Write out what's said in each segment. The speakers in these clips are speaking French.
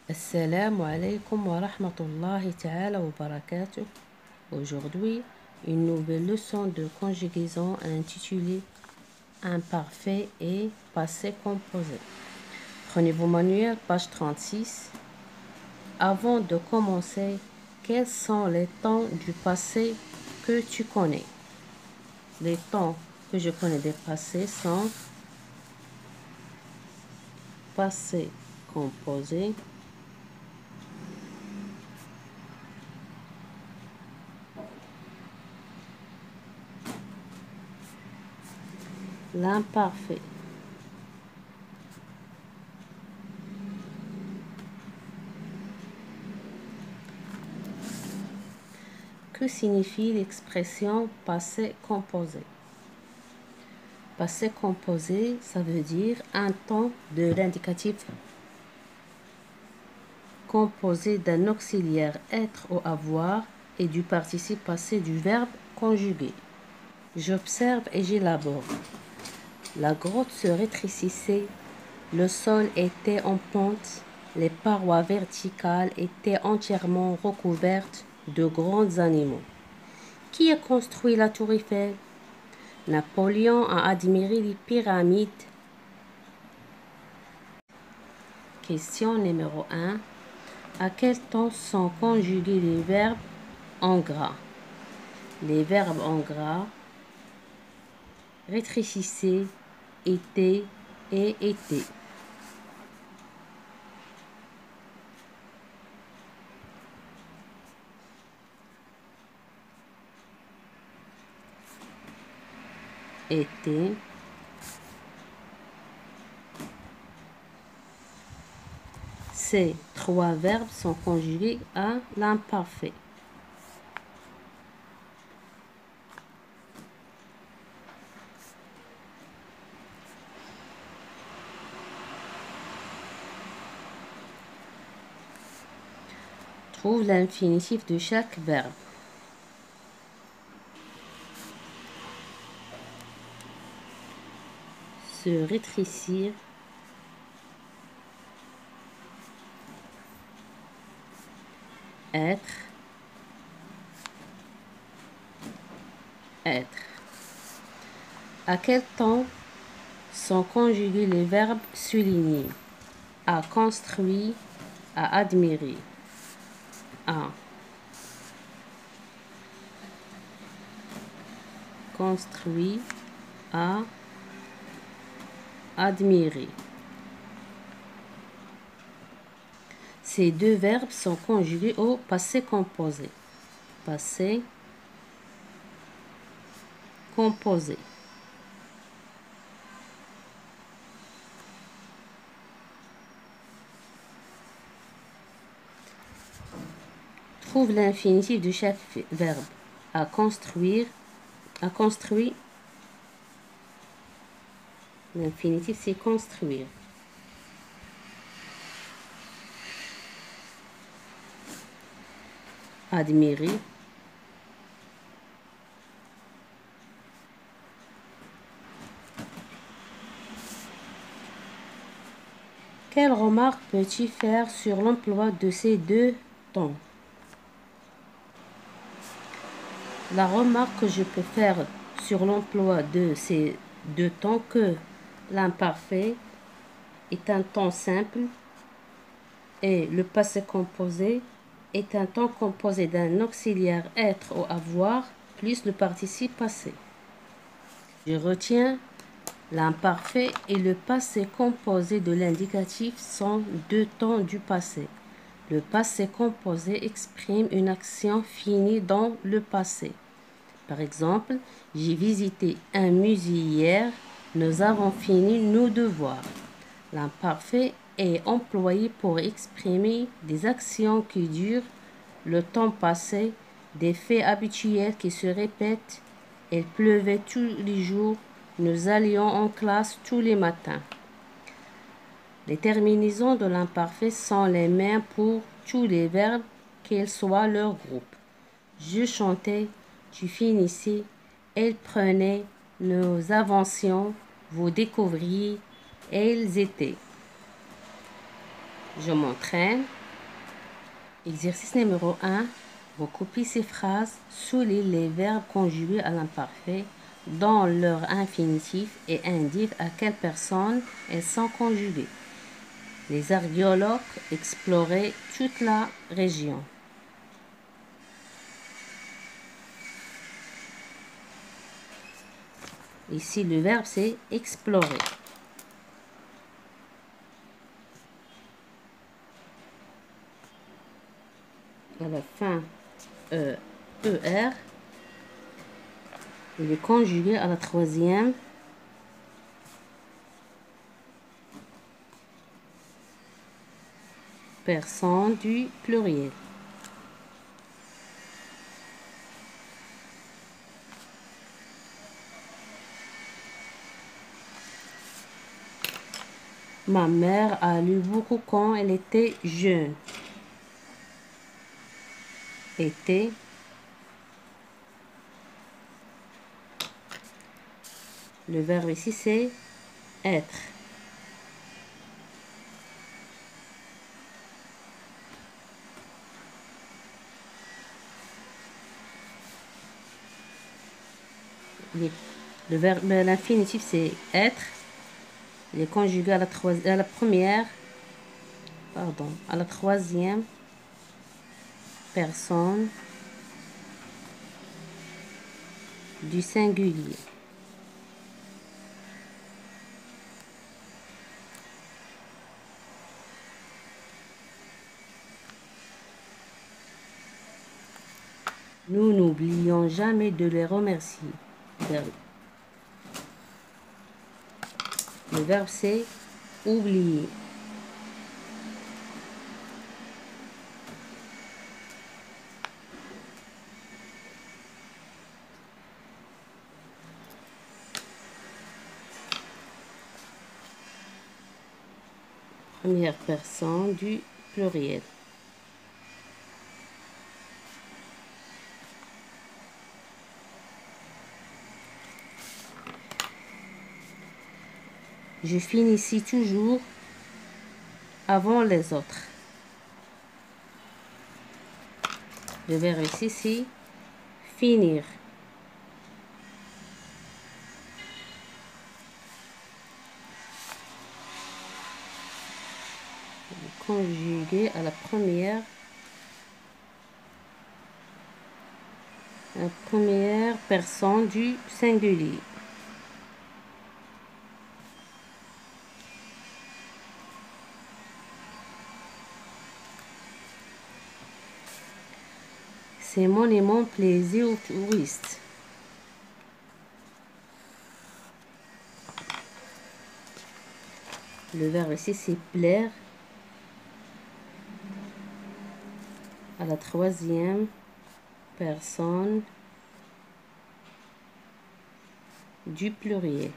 Assalamu alaikum wa rahmatullahi ta'ala wa barakatuh. Aujourd'hui, une nouvelle leçon de conjugaison intitulée Imparfait et passé composé. Prenez vos manuels, page 36. Avant de commencer, quels sont les temps du passé que tu connais? Les temps que je connais des passés sont passé composé, l'imparfait, que signifie l'expression passé composé? Passé composé, ça veut dire un temps de l'indicatif composé d'un auxiliaire être ou avoir et du participe passé du verbe conjugué. J'observe et j'élabore. La grotte se rétrécissait, le sol était en pente, les parois verticales étaient entièrement recouvertes de grands animaux. Qui a construit la tour Eiffel? Napoléon a admiré les pyramides. Question numéro 1. À quel temps sont conjugués les verbes en gras? Les verbes en gras rétrécissez, était et était. Était. Ces trois verbes sont conjugués à l'imparfait. Trouve l'infinitif de chaque verbe. Se rétrécir, être, être. À quel temps sont conjugués les verbes soulignés? À construire, à admirer. À construire, à admirer. Ces deux verbes sont conjugués au passé composé. Passé composé. Trouve l'infinitif de chaque verbe. À construire, à construire. L'infinitif, c'est construire. Admirer. Quelle remarque peux-tu faire sur l'emploi de ces deux temps? La remarque que je peux faire sur l'emploi de ces deux temps que l'imparfait est un temps simple et le passé composé est un temps composé d'un auxiliaire être ou avoir plus le participe passé. Je retiens l'imparfait et le passé composé de l'indicatif sont deux temps du passé. Le passé composé exprime une action finie dans le passé. Par exemple, j'ai visité un musée hier, nous avons fini nos devoirs. L'imparfait est employé pour exprimer des actions qui durent le temps passé, des faits habituels qui se répètent. Il pleuvait tous les jours, nous allions en classe tous les matins. Les terminaisons de l'imparfait sont les mêmes pour tous les verbes, quels soient leur groupe. Je chantais, tu finissais, elle prenait, nous avancions, vous découvriez, elles étaient. Je m'entraîne, Exercice numéro 1. Recopie ces phrases, souligne les verbes conjugués à l'imparfait dans leur infinitif et indique à quelle personne elles sont conjuguées. Les archéologues exploraient toute la région. Ici, le verbe, c'est explorer. À la fin, ER, il est conjugué à la troisième personne du pluriel. Ma mère a lu beaucoup quand elle était jeune. Était. Le verbe ici, c'est être. Le verbe, l'infinitif, c'est être. Il est conjugué à la troisième personne du singulier. Nous n'oublions jamais de les remercier. Le verbe, c'est oublier. Première personne du pluriel. Je finis toujours avant les autres. Le verbe ici, c'est finir. Conjugué à la première personne du singulier. Ces monuments plaisaient aux touristes. Le verbe ici, c'est plaire. À la troisième personne du pluriel.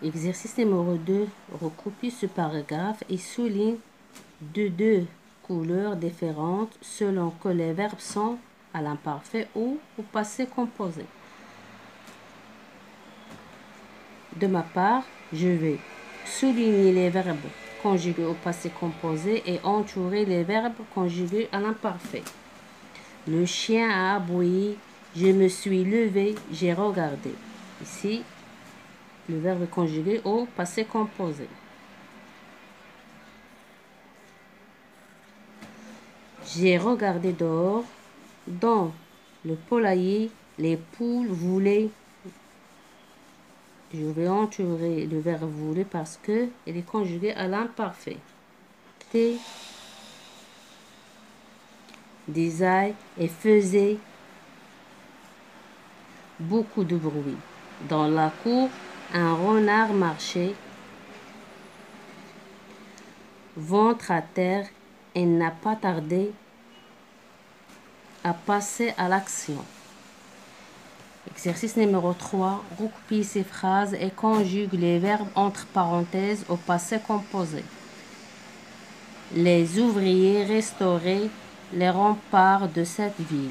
Exercice numéro 2. Recopie ce paragraphe et souligne de deux couleurs différentes selon que les verbes sont à l'imparfait ou au passé composé. De ma part, je vais souligner les verbes conjugués au passé composé et entourer les verbes conjugués à l'imparfait. Le chien a aboyé, je me suis levé, j'ai regardé. Ici, le verbe conjugué au passé composé. J'ai regardé dehors, dans le poulailler, les poules voulaient. Je vais entourer le verbe voulait parce que il est conjugué à l'imparfait. Des ailes et faisait beaucoup de bruit. Dans la cour, un renard marchait, ventre à terre, et n'a pas tardé à passer à l'action. Exercice numéro 3. Recopie ces phrases et conjugue les verbes entre parenthèses au passé composé. Les ouvriers restauraient les remparts de cette ville.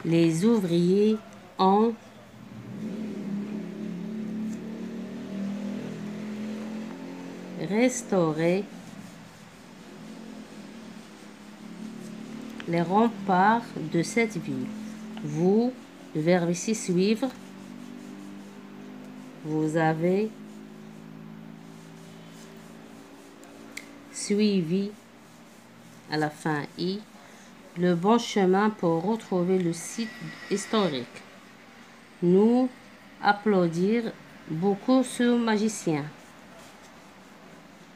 Les ouvriers ont restaurer les remparts de cette ville. Vous, le verbe ici suivre, vous avez suivi à la fin i le bon chemin pour retrouver le site historique. Nous applaudir beaucoup ce magicien.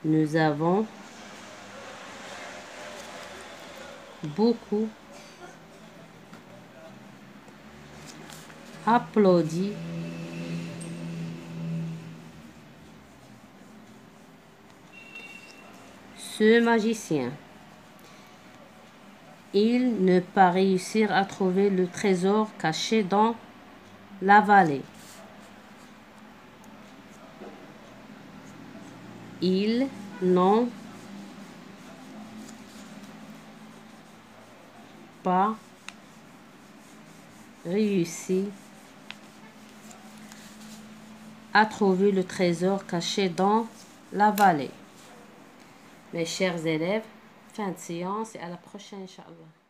Nous avons beaucoup applaudi ce magicien. Il ne pas réussir à trouver le trésor caché dans la vallée. Ils n'ont pas réussi à trouver le trésor caché dans la vallée. Mes chers élèves, fin de séance et à la prochaine, Inch'Allah.